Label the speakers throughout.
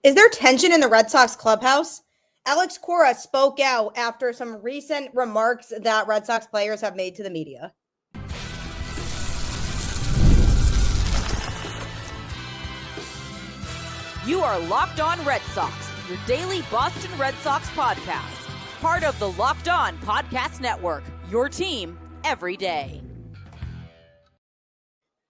Speaker 1: Is there tension in the Red Sox clubhouse? Alex Cora spoke out after some recent remarks that Red Sox players have made to the media.
Speaker 2: You are Locked On Red Sox, your daily Boston Red Sox podcast. Part of the Locked On Podcast Network, your team every day.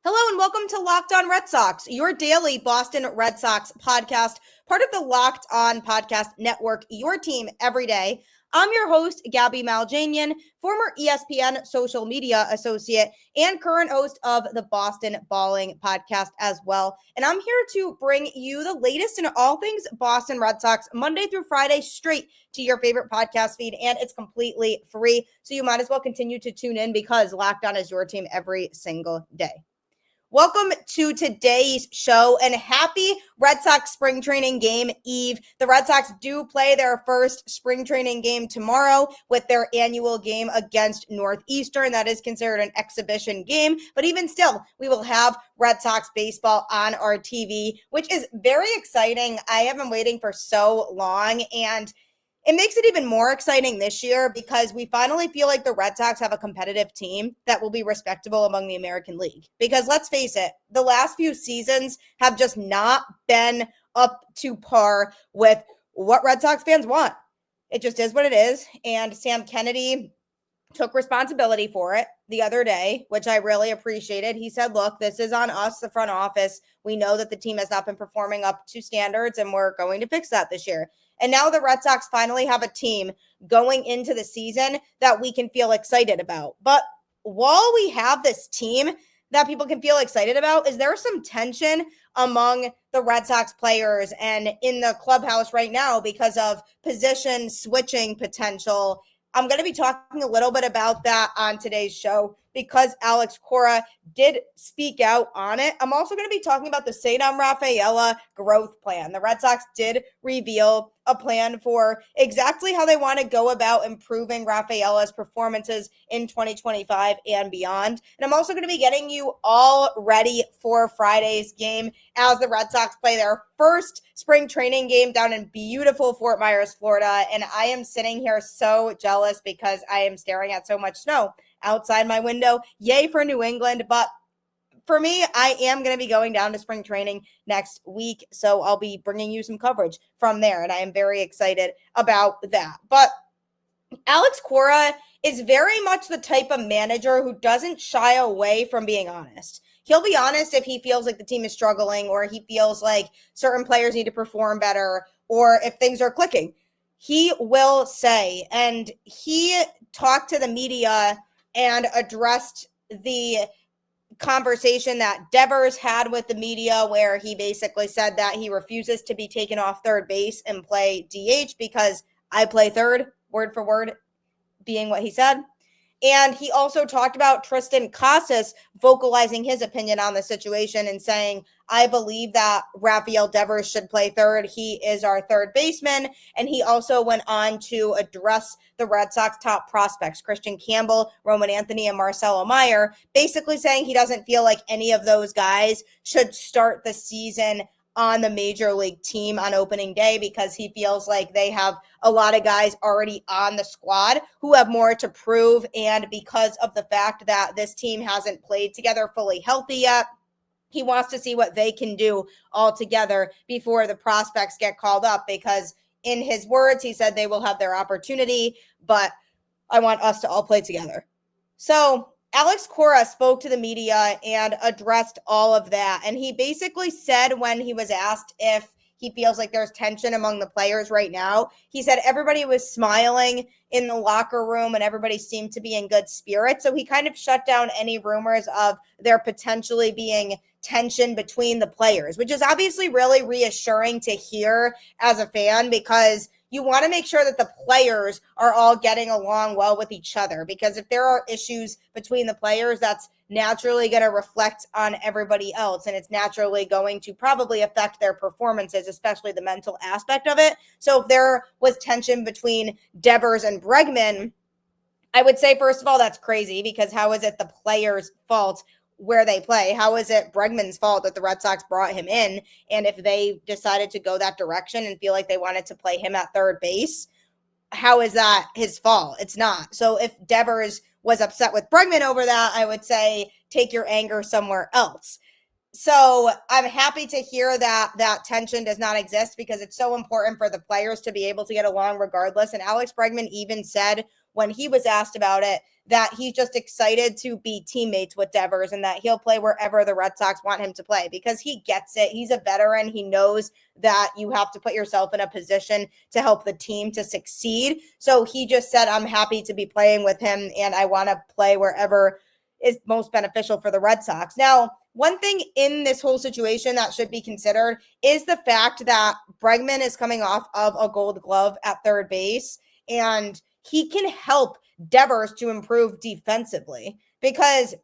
Speaker 1: Hello and welcome to Locked On Red Sox, your daily Boston Red Sox podcast, part of the Locked On Podcast Network, your team every day. I'm your host, Gabby Maljanian, former ESPN social media associate and current host of the Boston Balling podcast as well. And I'm here to bring you the latest in all things Boston Red Sox, Monday through Friday, straight to your favorite podcast feed. And it's completely free, so you might as well continue to tune in because Locked On is your team every single day. Welcome to today's show and happy Red Sox spring training game eve. The Red Sox do play their first spring training game tomorrow with their annual game against Northeastern. That is considered an exhibition game, but even still, we will have Red Sox baseball on our TV, which is very exciting. I have been waiting for so long, and it makes it even more exciting this year because we finally feel like the Red Sox have a competitive team that will be respectable among the American League. Because let's face it, the last few seasons have just not been up to par with what Red Sox fans want. It just is what it is. And Sam Kennedy took responsibility for it the other day, which I really appreciated. He said, look, this is on us, the front office. We know that the team has not been performing up to standards, and we're going to fix that this year. And now the Red Sox finally have a team going into the season that we can feel excited about. But while we have this team that people can feel excited about, is there some tension among the Red Sox players and in the clubhouse right now because of position switching potential? I'm going to be talking a little bit about that on today's show because Alex Cora did speak out on it. I'm also going to be talking about the Ceddanne Rafaela growth plan. The Red Sox did reveal a plan for exactly how they want to go about improving Rafaela's performances in 2025 and beyond. And I'm also going to be getting you all ready for Friday's game as the Red Sox play their first spring training game down in beautiful Fort Myers, Florida. And I am sitting here so jealous because I am staring at so much snow outside my window. Yay for New England. But for me, I am going to be going down to spring training next week, so I'll be bringing you some coverage from there, and I am very excited about that. But Alex Cora is very much the type of manager who doesn't shy away from being honest. He'll be honest if he feels like the team is struggling or he feels like certain players need to perform better or if things are clicking. He will say, and he talked to the media and addressed the conversation that Devers had with the media where he basically said that he refuses to be taken off third base and play DH because I play third, word for word being what he said. And he also talked about Tristan Casas vocalizing his opinion on the situation and saying, I believe that Rafael Devers should play third. He is our third baseman. And he also went on to address the Red Sox top prospects, Christian Campbell, Roman Anthony, and Marcelo Meyer, basically saying he doesn't feel like any of those guys should start the season on the major league team on opening day because he feels like they have a lot of guys already on the squad who have more to prove. And because of the fact that this team hasn't played together fully healthy yet, he wants to see what they can do all together before the prospects get called up because in his words, he said they will have their opportunity, but I want us to all play together. So Alex Cora spoke to the media and addressed all of that. And he basically said when he was asked if he feels like there's tension among the players right now, he said everybody was smiling in the locker room and everybody seemed to be in good spirits. So he kind of shut down any rumors of there potentially being tension between the players, which is obviously really reassuring to hear as a fan because you want to make sure that the players are all getting along well with each other because if there are issues between the players, that's naturally going to reflect on everybody else and it's naturally going to probably affect their performances, especially the mental aspect of it. So if there was tension between Devers and Bregman, I would say, first of all, that's crazy because how is it the players' fault where they play? How is it Bregman's fault that the Red Sox brought him in? And if they decided to go that direction and feel like they wanted to play him at third base, how is that his fault? It's not. So if Devers was upset with Bregman over that, I would say take your anger somewhere else. So I'm happy to hear that that tension does not exist, because it's so important for the players to be able to get along regardless. And Alex Bregman even said when he was asked about it that he's just excited to be teammates with Devers and that he'll play wherever the Red Sox want him to play, because he gets it. He's a veteran. He knows that you have to put yourself in a position to help the team to succeed. So he just said, I'm happy to be playing with him and I want to play wherever is most beneficial for the Red Sox. Now, one thing in this whole situation that should be considered is the fact that Bregman is coming off of a Gold Glove at third base, and he can help Devers to improve defensively, because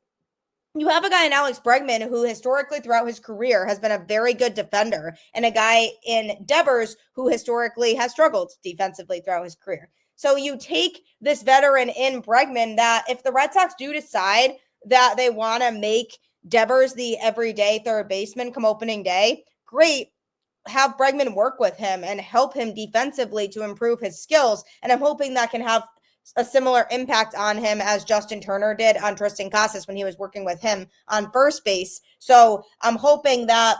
Speaker 1: you have a guy in Alex Bregman who historically throughout his career has been a very good defender, and a guy in Devers who historically has struggled defensively throughout his career. So you take this veteran in Bregman that if the Red Sox do decide that they want to make Devers the everyday third baseman come opening day, great. Have Bregman work with him and help him defensively to improve his skills. And I'm hoping that can have a similar impact on him as Justin Turner did on Tristan Casas when he was working with him on first base. So I'm hoping that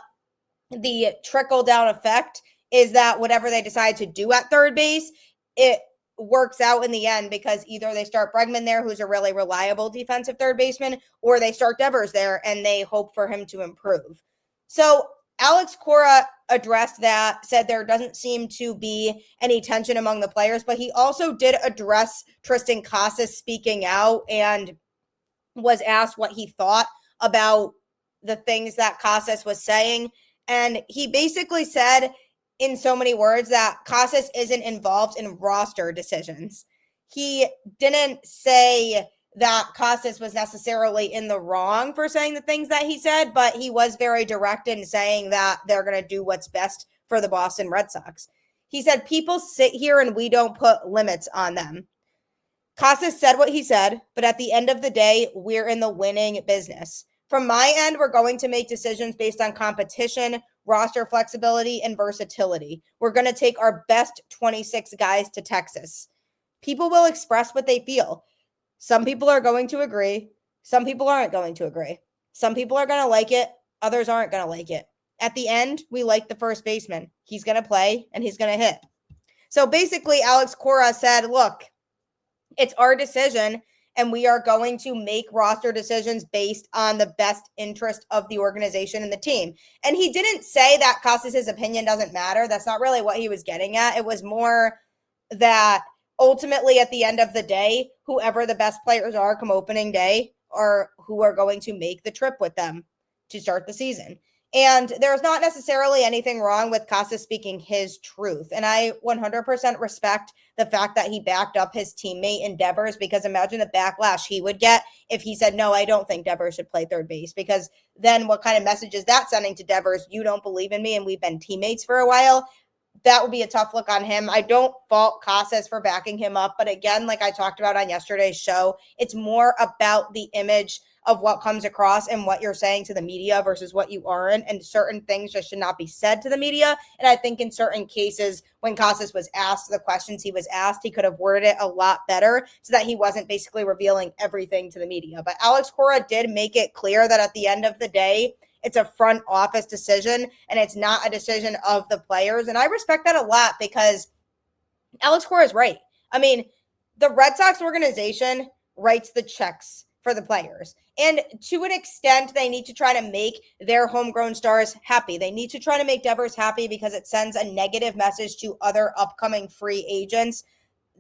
Speaker 1: the trickle down effect is that whatever they decide to do at third base, it works out in the end, because either they start Bregman there, who's a really reliable defensive third baseman, or they start Devers there and they hope for him to improve. So Alex Cora addressed that, said there doesn't seem to be any tension among the players, but he also did address Tristan Casas speaking out and was asked what he thought about the things that Casas was saying. And he basically said in so many words that Casas isn't involved in roster decisions. He didn't say that Casas was necessarily in the wrong for saying the things that he said, but he was very direct in saying that they're going to do what's best for the Boston Red Sox. He said, people sit here and we don't put limits on them. Casas said what he said, but at the end of the day, we're in the winning business. From my end, we're going to make decisions based on competition, roster flexibility, and versatility. We're going to take our best 26 guys to Texas. People will express what they feel. Some people are going to agree. Some people aren't going to agree. Some people are going to like it. Others aren't going to like it. At the end, we like the first baseman. He's going to play and he's going to hit. So basically, Alex Cora said, look, it's our decision, and we are going to make roster decisions based on the best interest of the organization and the team. And he didn't say that Casas' opinion doesn't matter. That's not really what he was getting at. It was more that ultimately at the end of the day, whoever the best players are come opening day are who are going to make the trip with them to start the season. And there's not necessarily anything wrong with Casas speaking his truth. And I 100% respect the fact that he backed up his teammate in Devers, because imagine the backlash he would get if he said, no, I don't think Devers should play third base, because then what kind of message is that sending to Devers? You don't believe in me and we've been teammates for a while. That would be a tough look on him. I don't fault Casas for backing him up. But again, like I talked about on yesterday's show, it's more about the image of what comes across and what you're saying to the media versus what you aren't. And certain things just should not be said to the media. And I think in certain cases, when Casas was asked the questions he was asked, he could have worded it a lot better so that he wasn't basically revealing everything to the media. But Alex Cora did make it clear that at the end of the day, it's a front office decision and it's not a decision of the players. And I respect that a lot, because Alex Cora is right. I mean, the Red Sox organization writes the checks for the players. And to an extent, they need to try to make their homegrown stars happy. They need to try to make Devers happy, because it sends a negative message to other upcoming free agents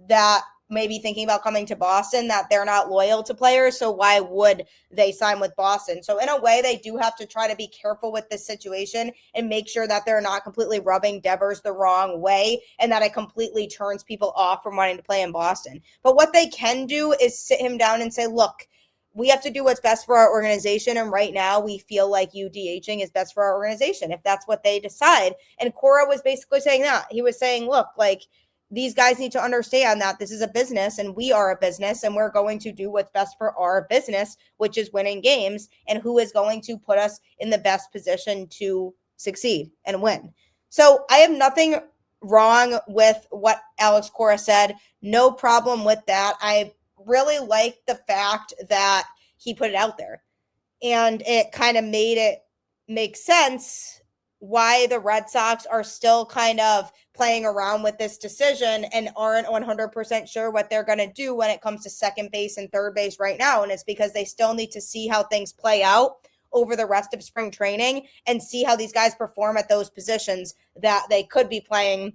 Speaker 1: that may be thinking about coming to Boston, that they're not loyal to players. So why would they sign with Boston? So in a way, they do have to try to be careful with this situation and make sure that they're not completely rubbing Devers the wrong way and that it completely turns people off from wanting to play in Boston. But what they can do is sit him down and say, look, we have to do what's best for our organization. And right now we feel like you DHing is best for our organization, if that's what they decide. And Cora was basically saying that. He was saying, look, like, these guys need to understand that this is a business and we are a business and we're going to do what's best for our business, which is winning games, and who is going to put us in the best position to succeed and win. So I have nothing wrong with what Alex Cora said. No problem with that. I really like the fact that he put it out there, and it kind of made it make sense why the Red Sox are still kind of playing around with this decision and aren't 100% sure what they're going to do when it comes to second base and third base right now. And it's because they still need to see how things play out over the rest of spring training and see how these guys perform at those positions that they could be playing,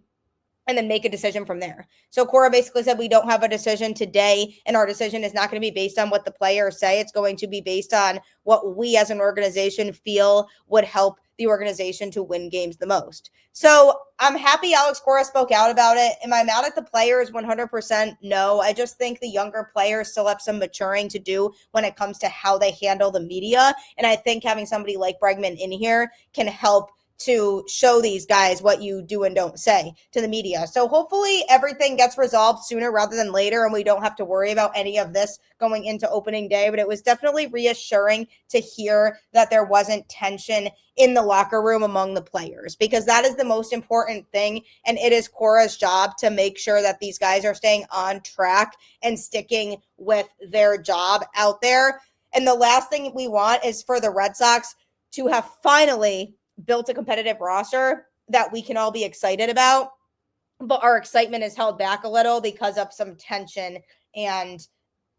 Speaker 1: and then make a decision from there. So Cora basically said we don't have a decision today, and our decision is not going to be based on what the players say. It's going to be based on what we as an organization feel would help the organization to win games the most. So I'm happy Alex Cora spoke out about it. Am I mad at the players? 100% no. I just think the younger players still have some maturing to do when it comes to how they handle the media. And I think having somebody like Bregman in here can help to show these guys what you do and don't say to the media. So hopefully everything gets resolved sooner rather than later, and we don't have to worry about any of this going into opening day. But it was definitely reassuring to hear that there wasn't tension in the locker room among the players, because that is the most important thing. And it is Cora's job to make sure that these guys are staying on track and sticking with their job out there. And the last thing we want is for the Red Sox to have finally built a competitive roster that we can all be excited about, but our excitement is held back a little because of some tension, and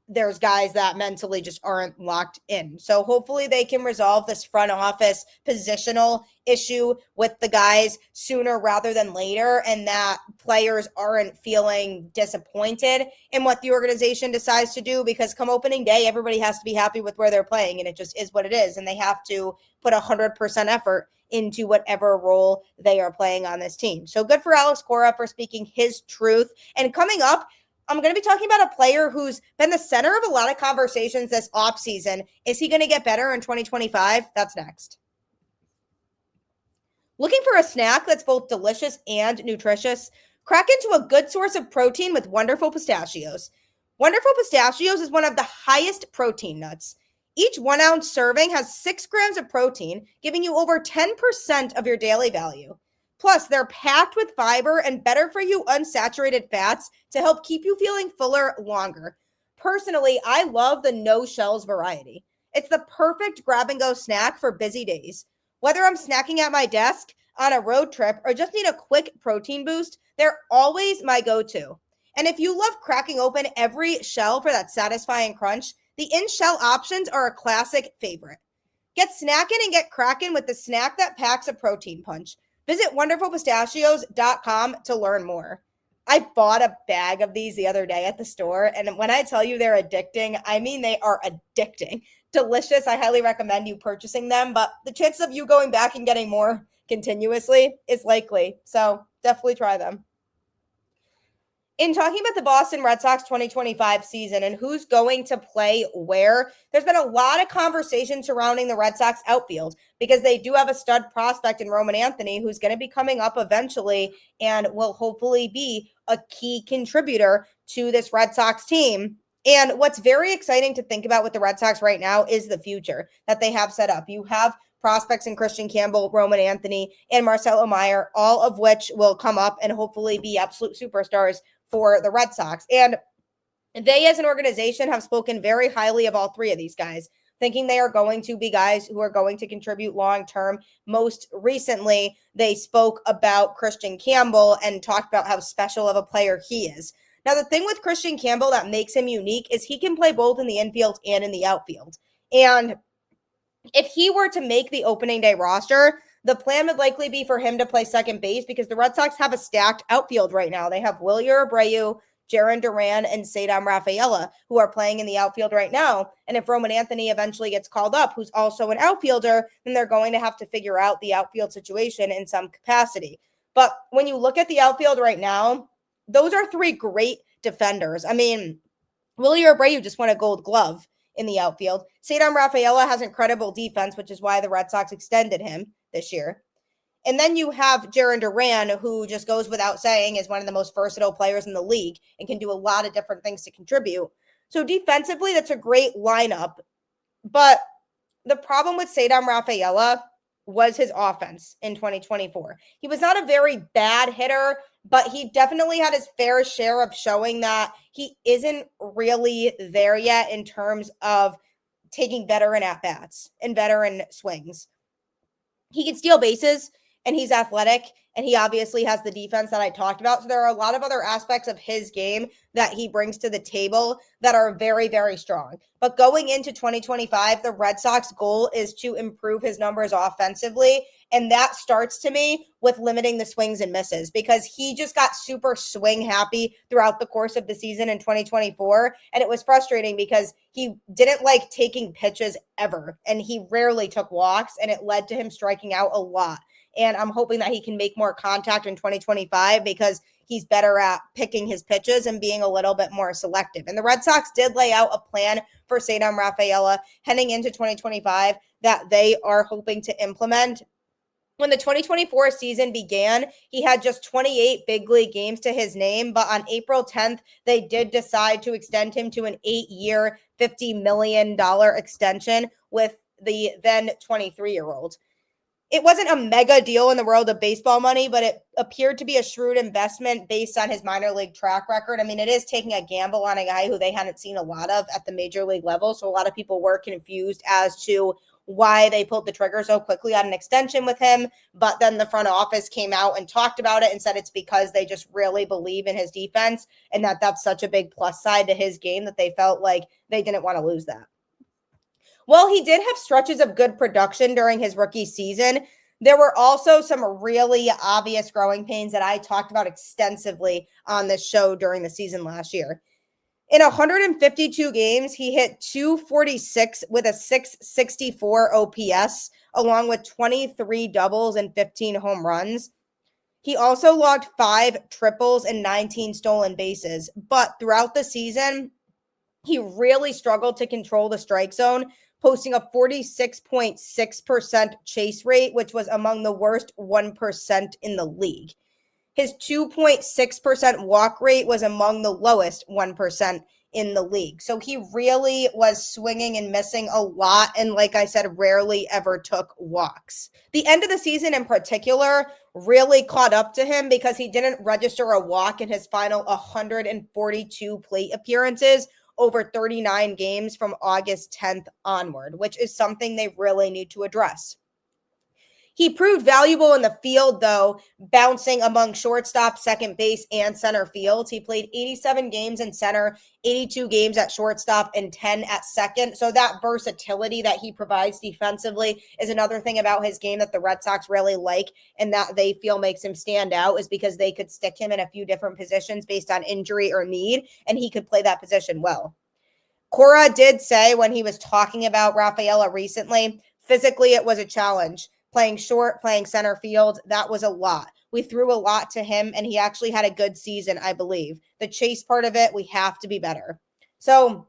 Speaker 1: there's guys that mentally just aren't locked in. So hopefully they can resolve this front office positional issue with the guys sooner rather than later, and that players aren't feeling disappointed in what the organization decides to do, because come opening day, everybody has to be happy with where they're playing, and it just is what it is. And they have to put 100% effort into whatever role they are playing on this team. So good for Alex Cora for speaking his truth. And coming up, I'm going to be talking about a player who's been the center of a lot of conversations this offseason. Is he going to get better in 2025? That's next. Looking for a snack that's both delicious and nutritious? Crack into a good source of protein with Wonderful Pistachios. Wonderful Pistachios is one of the highest protein nuts. Each 1 ounce serving has 6 grams of protein, giving you over 10% of your daily value. Plus, they're packed with fiber and better for you unsaturated fats to help keep you feeling fuller longer. Personally, I love the no shells variety. It's the perfect grab and go snack for busy days. Whether I'm snacking at my desk, on a road trip, or just need a quick protein boost, they're always my go-to. And if you love cracking open every shell for that satisfying crunch, the in-shell options are a classic favorite. Get snacking and get cracking with the snack that packs a protein punch. Visit wonderfulpistachios.com to learn more. I bought a bag of these the other day at the store, and when I tell you they're addicting, I mean they are addicting. Delicious. I highly recommend you purchasing them, but the chances of you going back and getting more continuously is likely, so definitely try them. In talking about the Boston Red Sox 2025 season and who's going to play where, there's been a lot of conversation surrounding the Red Sox outfield, because they do have a stud prospect in Roman Anthony who's going to be coming up eventually and will hopefully be a key contributor to this Red Sox team. And what's very exciting to think about with the Red Sox right now is the future that they have set up. You have prospects in Christian Campbell, Roman Anthony, and Marcelo Meyer, all of which will come up and hopefully be absolute superstars for the Red Sox. And they as an organization have spoken very highly of all three of these guys, thinking they are going to be guys who are going to contribute long-term. Most recently, they spoke about Christian Campbell and talked about how special of a player he is. Now, the thing with Christian Campbell that makes him unique is he can play both in the infield and in the outfield. And if he were to make the opening day roster, the plan would likely be for him to play second base, because the Red Sox have a stacked outfield right now. They have Wilyer Abreu, Jarren Duran, and Ceddanne Rafaela, who are playing in the outfield right now. And if Roman Anthony eventually gets called up, who's also an outfielder, then they're going to have to figure out the outfield situation in some capacity. But when you look at the outfield right now, those are three great defenders. I mean, Wilyer Abreu just won a Gold Glove in the outfield. Ceddanne Rafaela has incredible defense, which is why the Red Sox extended him this year. And then you have Jarren Duran, who just goes without saying is one of the most versatile players in the league and can do a lot of different things to contribute. So defensively, that's a great lineup. But the problem with Ceddanne Rafaela was his offense in 2024. He was not a very bad hitter, but he definitely had his fair share of showing that he isn't really there yet in terms of taking veteran at-bats and veteran swings. He can steal bases, and he's athletic, and he obviously has the defense that I talked about. So there are a lot of other aspects of his game that he brings to the table that are very, very strong. But going into 2025, the Red Sox goal is to improve his numbers offensively. And that starts to me with limiting the swings and misses, because he just got super swing happy throughout the course of the season in 2024. And it was frustrating because he didn't like taking pitches ever, and he rarely took walks, and it led to him striking out a lot. And I'm hoping that he can make more contact in 2025 because he's better at picking his pitches and being a little bit more selective. And the Red Sox did lay out a plan for Ceddanne Rafaela heading into 2025 that they are hoping to implement. When the 2024 season began, he had just 28 big league games to his name, but on April 10th, they did decide to extend him to an 8-year, $50 million extension with the then 23-year-old. It wasn't a mega deal in the world of baseball money, but it appeared to be a shrewd investment based on his minor league track record. I mean, it is taking a gamble on a guy who they hadn't seen a lot of at the major league level. So a lot of people were confused as to why they pulled the trigger so quickly on an extension with him. But then the front office came out and talked about it and said it's because they just really believe in his defense, and that that's such a big plus side to his game that they felt like they didn't want to lose that. While he did have stretches of good production during his rookie season, there were also some really obvious growing pains that I talked about extensively on this show during the season last year. In 152 games, he hit .246 with a .664 OPS, along with 23 doubles and 15 home runs. He also logged 5 triples and 19 stolen bases, but throughout the season, he really struggled to control the strike zone, posting a 46.6% chase rate, which was among the worst 1% in the league. His 2.6% walk rate was among the lowest 1% in the league. So he really was swinging and missing a lot, and like I said, rarely ever took walks. The end of the season in particular really caught up to him because he didn't register a walk in his final 142 plate appearances over 39 games from August 10th onward, which is something they really need to address. He proved valuable in the field, though, bouncing among shortstop, second base, and center fields. He played 87 games in center, 82 games at shortstop, and 10 at second. So that versatility that he provides defensively is another thing about his game that the Red Sox really like and that they feel makes him stand out, is because they could stick him in a few different positions based on injury or need, and he could play that position well. Cora did say when he was talking about Rafaela recently, physically it was a challenge. Playing short, playing center field, that was a lot. We threw a lot to him, and he actually had a good season, I believe. The chase part of it, we have to be better. So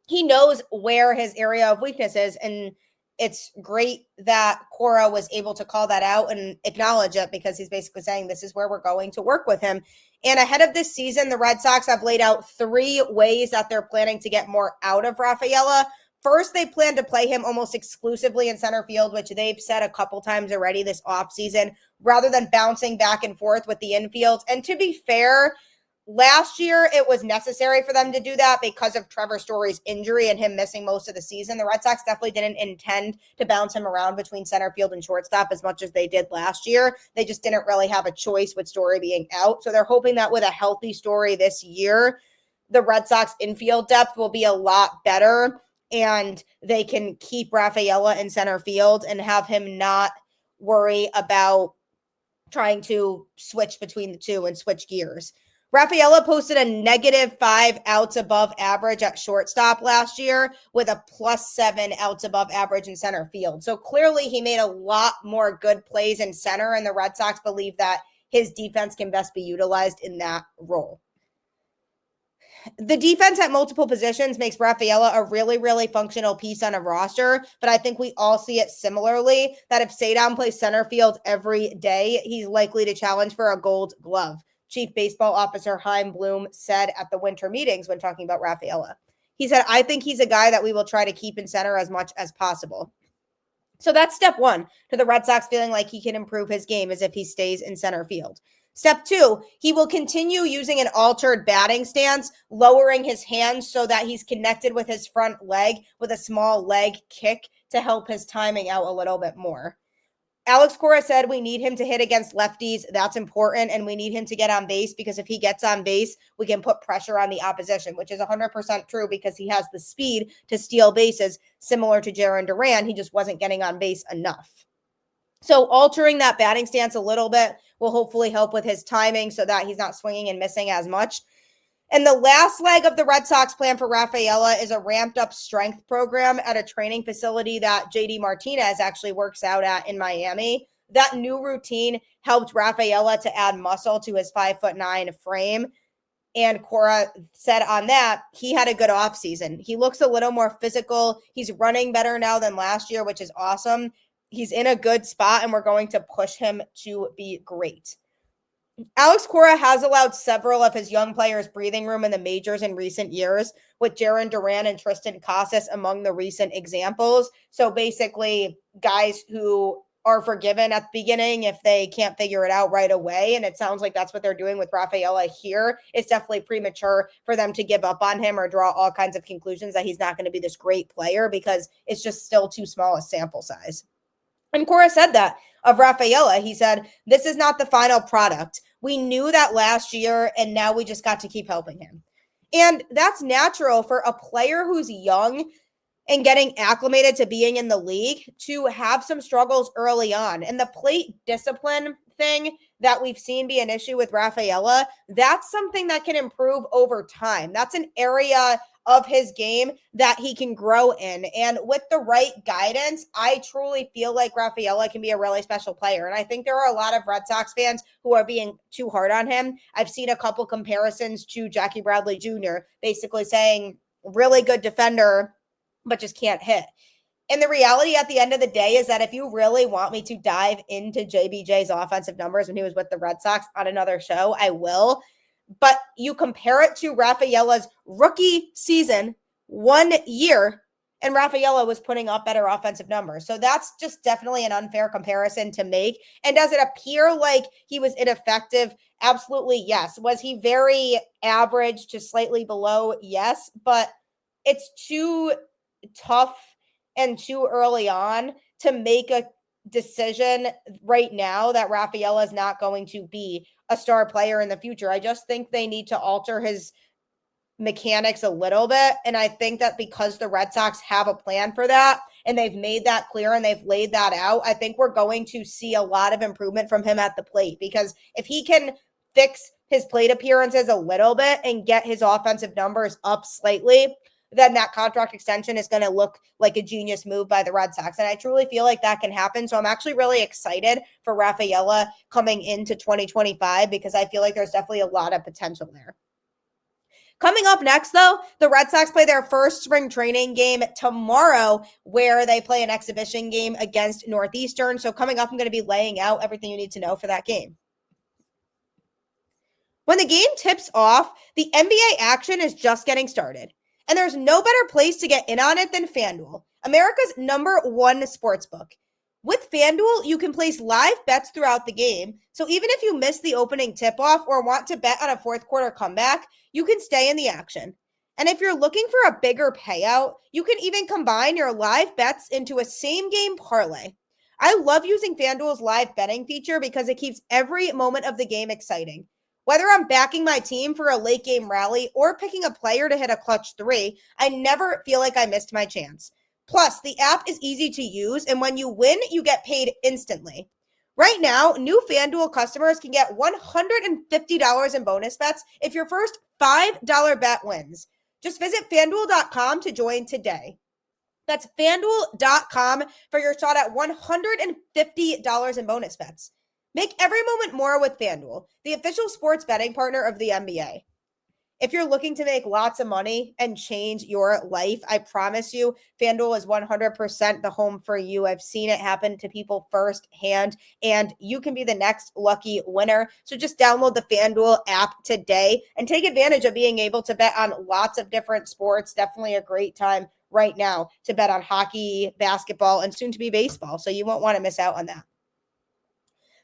Speaker 1: he knows where his area of weakness is, and it's great that Cora was able to call that out and acknowledge it, because he's basically saying this is where we're going to work with him. And ahead of this season, the Red Sox have laid out 3 ways that they're planning to get more out of Rafaela. First, they plan to play him almost exclusively in center field, which they've said a couple times already this offseason, rather than bouncing back and forth with the infield. And to be fair, last year it was necessary for them to do that because of Trevor Story's injury and him missing most of the season. The Red Sox definitely didn't intend to bounce him around between center field and shortstop as much as they did last year. They just didn't really have a choice with Story being out. So they're hoping that with a healthy Story this year, the Red Sox infield depth will be a lot better, and they can keep Rafaela in center field and have him not worry about trying to switch between the two and switch gears. Rafaela posted a -5 outs above average at shortstop last year with a +7 outs above average in center field. So clearly he made a lot more good plays in center, and the Red Sox believe that his defense can best be utilized in that role. The defense at multiple positions makes Rafaela a really, really functional piece on a roster, but I think we all see it similarly, that if Ceddanne plays center field every day, he's likely to challenge for a gold glove. Chief Baseball Officer Chaim Bloom said at the winter meetings when talking about Rafaela. He said, I think he's a guy that we will try to keep in center as much as possible. So that's step one to the Red Sox feeling like he can improve his game as if he stays in center field. Step two, he will continue using an altered batting stance, lowering his hands so that he's connected with his front leg with a small leg kick to help his timing out a little bit more. Alex Cora said we need him to hit against lefties. That's important, and we need him to get on base because if he gets on base, we can put pressure on the opposition, which is 100% true because he has the speed to steal bases, similar to Jarren Duran. He just wasn't getting on base enough. So altering that batting stance a little bit will hopefully help with his timing so that he's not swinging and missing as much. And the last leg of the Red Sox plan for Rafaela is a ramped up strength program at a training facility that JD Martinez actually works out at in Miami. That new routine helped Rafaela to add muscle to his 5'9" frame. And Cora said on that, he had a good offseason. He looks a little more physical. He's running better now than last year, which is awesome. He's in a good spot, and we're going to push him to be great. Alex Cora has allowed several of his young players breathing room in the majors in recent years, with Jarren Duran and Tristan Casas among the recent examples. So basically, guys who are forgiven at the beginning if they can't figure it out right away. And it sounds like that's what they're doing with Rafaela here. It's definitely premature for them to give up on him or draw all kinds of conclusions that he's not going to be this great player because it's just still too small a sample size. And Cora said that of Rafaela. He said, this is not the final product. We knew that last year, and now we just got to keep helping him. And that's natural for a player who's young and getting acclimated to being in the league to have some struggles early on. And the plate discipline thing that we've seen be an issue with Rafaela, that's something that can improve over time. That's an area of his game that he can grow in. And with the right guidance, I truly feel like Rafaela can be a really special player. And I think there are a lot of Red Sox fans who are being too hard on him. I've seen a couple comparisons to Jackie Bradley Jr., basically saying really good defender, but just can't hit. And the reality at the end of the day is that if you really want me to dive into JBJ's offensive numbers when he was with the Red Sox on another show, I will. But you compare it to Rafaela's rookie season, 1 year, and Rafaela was putting up better offensive numbers. So that's just definitely an unfair comparison to make. And does it appear like he was ineffective? Absolutely, yes. Was he very average to slightly below? Yes. But it's too tough and too early on to make a decision right now that Rafaela is not going to be a star player in the future. I just think they need to alter his mechanics a little bit. And I think that because the Red Sox have a plan for that and they've made that clear and they've laid that out, I think we're going to see a lot of improvement from him at the plate, because if he can fix his plate appearances a little bit and get his offensive numbers up slightly, then that contract extension is going to look like a genius move by the Red Sox. And I truly feel like that can happen. So I'm actually really excited for Rafaela coming into 2025 because I feel like there's definitely a lot of potential there. Coming up next, though, the Red Sox play their first spring training game tomorrow, where they play an exhibition game against Northeastern. So coming up, I'm going to be laying out everything you need to know for that game. When the game tips off, the NBA action is just getting started. And there's no better place to get in on it than FanDuel, America's #1 sportsbook. With FanDuel, you can place live bets throughout the game. So even if you miss the opening tip-off or want to bet on a fourth quarter comeback, you can stay in the action. And if you're looking for a bigger payout, you can even combine your live bets into a same-game parlay. I love using FanDuel's live betting feature because it keeps every moment of the game exciting. Whether I'm backing my team for a late game rally or picking a player to hit a clutch 3, I never feel like I missed my chance. Plus, the app is easy to use, and when you win, you get paid instantly. Right now, new FanDuel customers can get $150 in bonus bets if your first $5 bet wins. Just visit FanDuel.com to join today. That's FanDuel.com for your shot at $150 in bonus bets. Make every moment more with FanDuel, the official sports betting partner of the NBA. if you're looking to make lots of money and change your life, I promise you, FanDuel is 100% the home for you. I've seen it happen to people firsthand, and you can be the next lucky winner. So just download the FanDuel app today and take advantage of being able to bet on lots of different sports. Definitely a great time right now to bet on hockey, basketball, and soon to be baseball. So you won't want to miss out on that.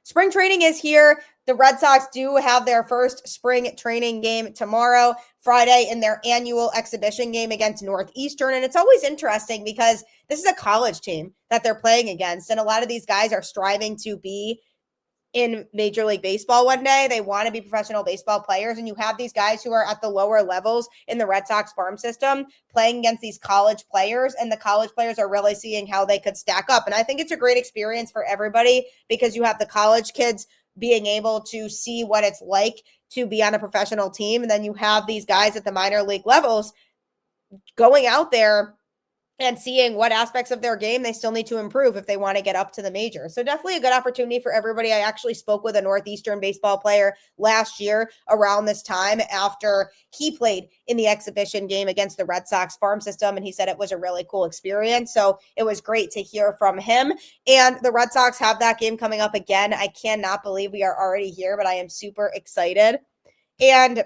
Speaker 1: Spring training is here. The Red Sox do have their first spring training game tomorrow, Friday, in their annual exhibition game against Northeastern. And it's always interesting because this is a college team that they're playing against. And a lot of these guys are striving to be in Major League Baseball one day. They want to be professional baseball players. And you have these guys who are at the lower levels in the Red Sox farm system playing against these college players. And the college players are really seeing how they could stack up. And I think it's a great experience for everybody because you have the college kids being able to see what it's like to be on a professional team. And then you have these guys at the minor league levels going out there and seeing what aspects of their game they still need to improve if they want to get up to the major. So definitely a good opportunity for everybody. I actually spoke with a Northeastern baseball player last year around this time after he played in the exhibition game against the Red Sox farm system, and he said it was a really cool experience. So it was great to hear from him. And the Red Sox have that game coming up again. I cannot believe we are already here, but I am super excited. And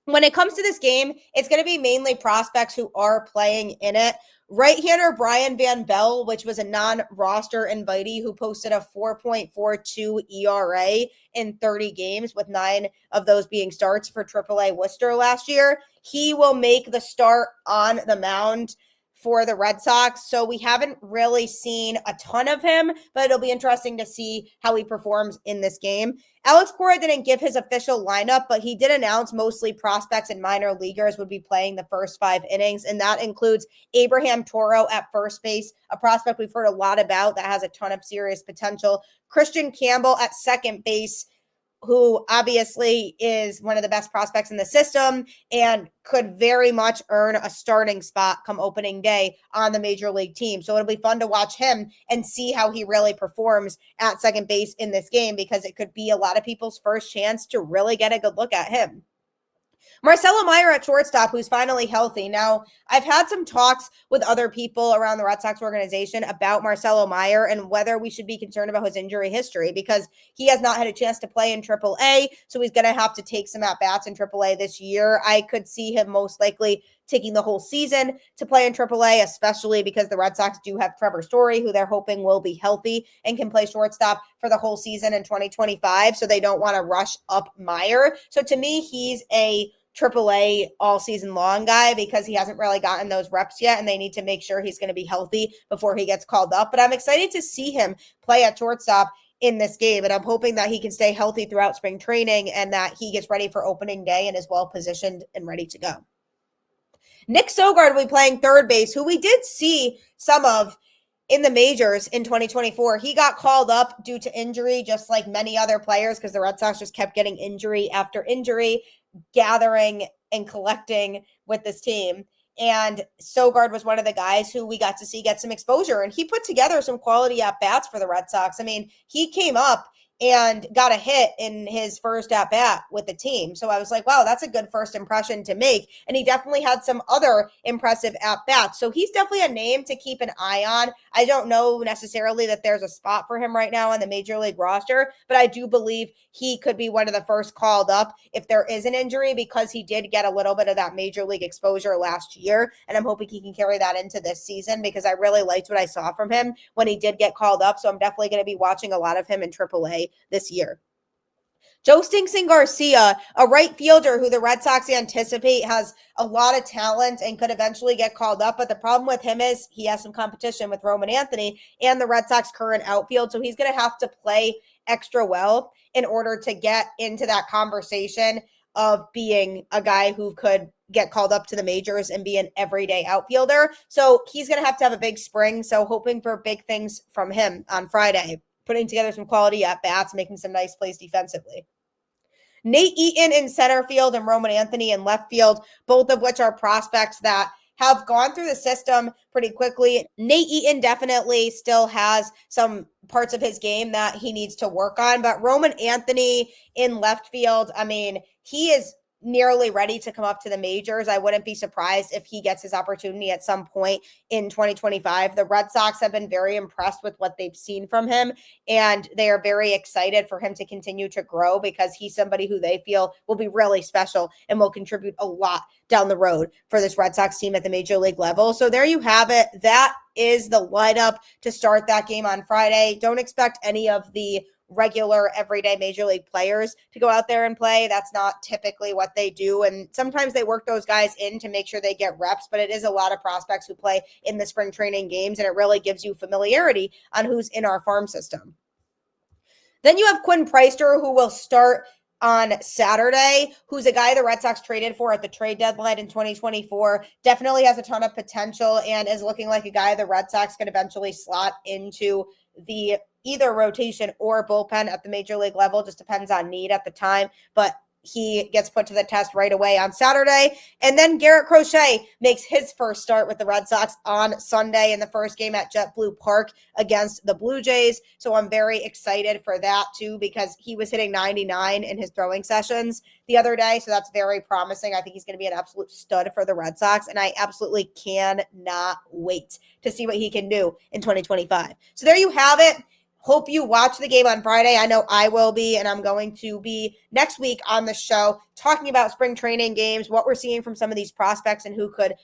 Speaker 1: when it comes to this game, it's going to be mainly prospects who are playing in it. Right-hander Brian Van Bell, which was a non-roster invitee who posted a 4.42 ERA in 30 games, with 9 of those being starts for AAA Worcester last year. He will make the start on the mound for the Red Sox. So we haven't really seen a ton of him, but it'll be interesting to see how he performs in this game. Alex Cora didn't give his official lineup, but he did announce mostly prospects and minor leaguers would be playing the first 5 innings, and that includes Abraham Toro at first base, a prospect we've heard a lot about that has a ton of serious potential. Christian Campbell at second base, who obviously is one of the best prospects in the system and could very much earn a starting spot come opening day on the major league team. So it'll be fun to watch him and see how he really performs at second base in this game, because it could be a lot of people's first chance to really get a good look at him. Marcelo Meyer at shortstop, who's finally healthy. Now, I've had some talks with other people around the Red Sox organization about Marcelo Meyer and whether we should be concerned about his injury history, because he has not had a chance to play in AAA, so he's going to have to take some at-bats in AAA this year. I could see him most likely taking the whole season to play in AAA, especially because the Red Sox do have Trevor Story, who they're hoping will be healthy and can play shortstop for the whole season in 2025, so they don't want to rush up Meyer. So to me, he's a AAA all season long guy because he hasn't really gotten those reps yet, and they need to make sure he's going to be healthy before he gets called up. But I'm excited to see him play at shortstop in this game, and I'm hoping that he can stay healthy throughout spring training and that he gets ready for opening day and is well positioned and ready to go. Nick Sogard will be playing third base, who we did see some of in the majors in 2024. He got called up due to injury, just like many other players, because the Red Sox just kept getting injury after injury, gathering and collecting with this team. And Sogard was one of the guys who we got to see get some exposure, and he put together some quality at-bats for the Red Sox. I mean, he came up and got a hit in his first at-bat with the team. So I was like, wow, that's a good first impression to make. And he definitely had some other impressive at-bats. So he's definitely a name to keep an eye on. I don't know necessarily that there's a spot for him right now on the major league roster, but I do believe he could be one of the first called up if there is an injury, because he did get a little bit of that major league exposure last year. And I'm hoping he can carry that into this season, because I really liked what I saw from him when he did get called up. So I'm definitely going to be watching a lot of him in AAA this year. Joe Stinson Garcia, a right fielder who the Red Sox anticipate has a lot of talent and could eventually get called up. But the problem with him is he has some competition with Roman Anthony and the Red Sox current outfield. So he's going to have to play extra well in order to get into that conversation of being a guy who could get called up to the majors and be an everyday outfielder. So he's going to have a big spring. So hoping for big things from him on Friday, putting together some quality at-bats, making some nice plays defensively. Nate Eaton in center field and Roman Anthony in left field, both of which are prospects that have gone through the system pretty quickly. Nate Eaton definitely still has some parts of his game that he needs to work on, but Roman Anthony in left field, I mean, he is nearly ready to come up to the majors. I wouldn't be surprised if he gets his opportunity at some point in 2025. The Red Sox have been very impressed with what they've seen from him, and they are very excited for him to continue to grow because he's somebody who they feel will be really special and will contribute a lot down the road for this Red Sox team at the major league level. So there you have it. That is the lineup to start that game on Friday. Don't expect any of the regular everyday major league players to go out there and play. That's not typically what they do. And sometimes they work those guys in to make sure they get reps, but it is a lot of prospects who play in the spring training games, and it really gives you familiarity on who's in our farm system. Then you have Quinn Preister, who will start on Saturday, who's a guy the Red Sox traded for at the trade deadline in 2024, definitely has a ton of potential and is looking like a guy the Red Sox can eventually slot into the either rotation or bullpen at the major league level. Just depends on need at the time, but he gets put to the test right away on Saturday. And then Garrett Crochet makes his first start with the Red Sox on Sunday in the first game at JetBlue Park against the Blue Jays. So I'm very excited for that too, because he was hitting 99 in his throwing sessions the other day. So that's very promising. I think he's going to be an absolute stud for the Red Sox, and I absolutely cannot wait to see what he can do in 2025. So there you have it. Hope you watch the game on Friday. I know I will be, and I'm going to be next week on the show talking about spring training games, what we're seeing from some of these prospects and who could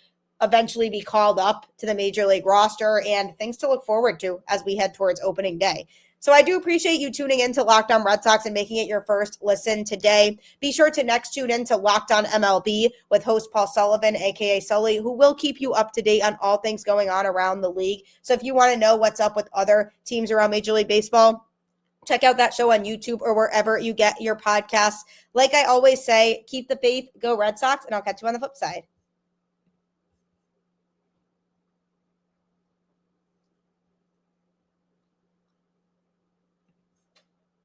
Speaker 1: eventually be called up to the major league roster, and things to look forward to as we head towards opening day. So I do appreciate you tuning in to Locked On Red Sox and making it your first listen today. Be sure to next tune in to Locked On MLB with host Paul Sullivan, aka Sully, who will keep you up to date on all things going on around the league. So if you want to know what's up with other teams around Major League Baseball, check out that show on YouTube or wherever you get your podcasts. Like I always say, keep the faith, go Red Sox, and I'll catch you on the flip side.